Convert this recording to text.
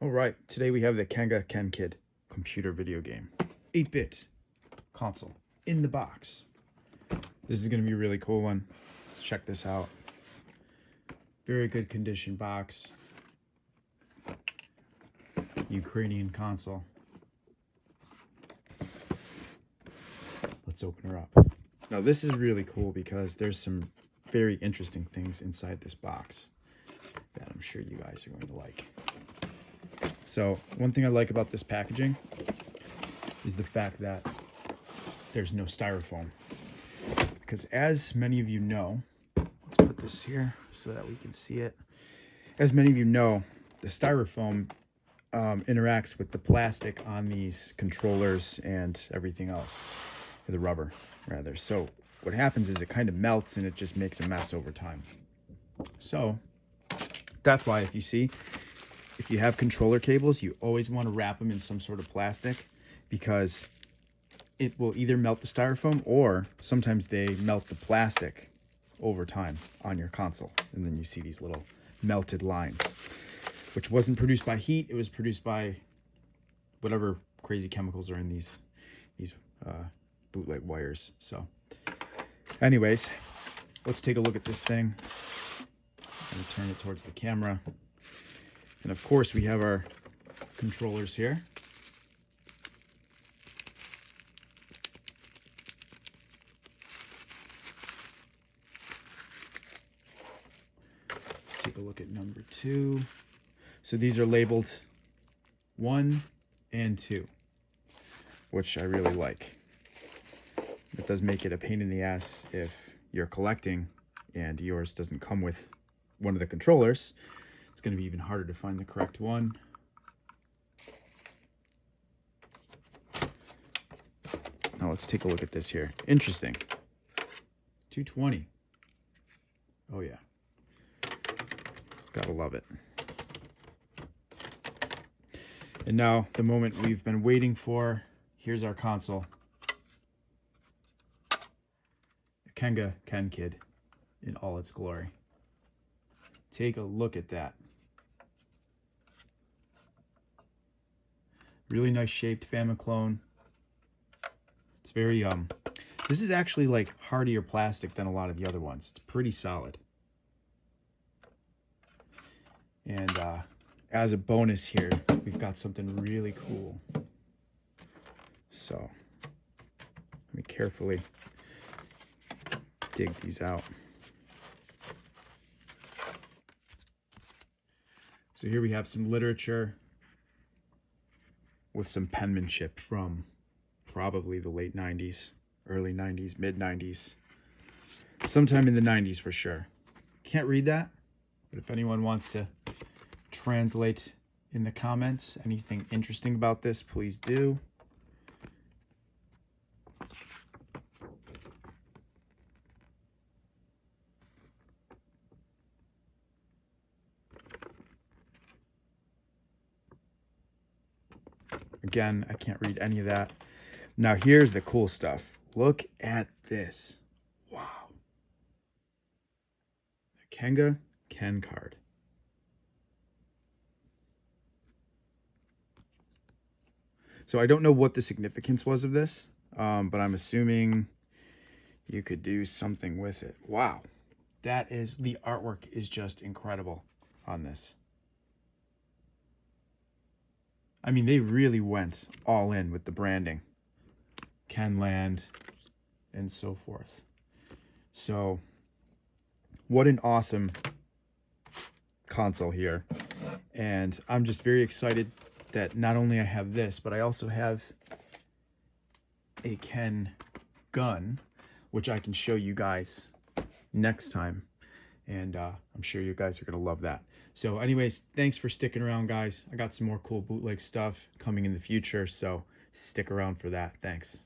All right, today we have the Kenga Ken Kid computer video game. 8-bit console in the box. This is going to be a really cool one. Let's check this out. Very good condition box. Ukrainian console. Let's open her up. Now this is really cool because there's some very interesting things inside this box that I'm sure you guys are going to like. So one thing I like about this packaging is the fact that there's no styrofoam. Because as many of you know, let's put this here so that we can see it. As many of you know, the styrofoam interacts with the plastic on these controllers and everything else, the rubber rather. So what happens is it kind of melts and it just makes a mess over time. So that's why if you have controller cables, you always want to wrap them in some sort of plastic, because it will either melt the styrofoam or sometimes they melt the plastic over time on your console. And then you see these little melted lines, which wasn't produced by heat. It was produced by whatever crazy chemicals are in these bootleg wires. So anyways, let's take a look at this thing. I'm going to turn it towards the camera. And of course we have our controllers here. Let's take a look at number 2. So these are labeled 1 and 2, which I really like. It does make it a pain in the ass if you're collecting and yours doesn't come with one of the controllers. It's going to be even harder to find the correct one. Now let's take a look at this here. Interesting. 220. Oh yeah. Gotta love it. And now the moment we've been waiting for. Here's our console. Kenga Ken Kid in all its glory. Take a look at that. Really nice shaped Famiclone. It's very this is actually like hardier plastic than a lot of the other ones. It's pretty solid. And as a bonus here, we've got something really cool. So let me carefully dig these out. So here we have some literature with some penmanship from probably the late 90s, early 90s, mid 90s, sometime in the 90s for sure. Can't read that, but if anyone wants to translate in the comments anything interesting about this, please do. Again, I can't read any of that. Now here's the cool stuff. Look at this. Wow. The Kenga Ken card. So I don't know what the significance was of this, but I'm assuming you could do something with it. Wow. The artwork is just incredible on this. I mean, they really went all in with the branding. Kenland and so forth. So what an awesome console here. And I'm just very excited that not only I have this, but I also have a Ken gun, which I can show you guys next time. And I'm sure you guys are going to love that. So anyways, thanks for sticking around, guys. I got some more cool bootleg stuff coming in the future, so stick around for that. Thanks.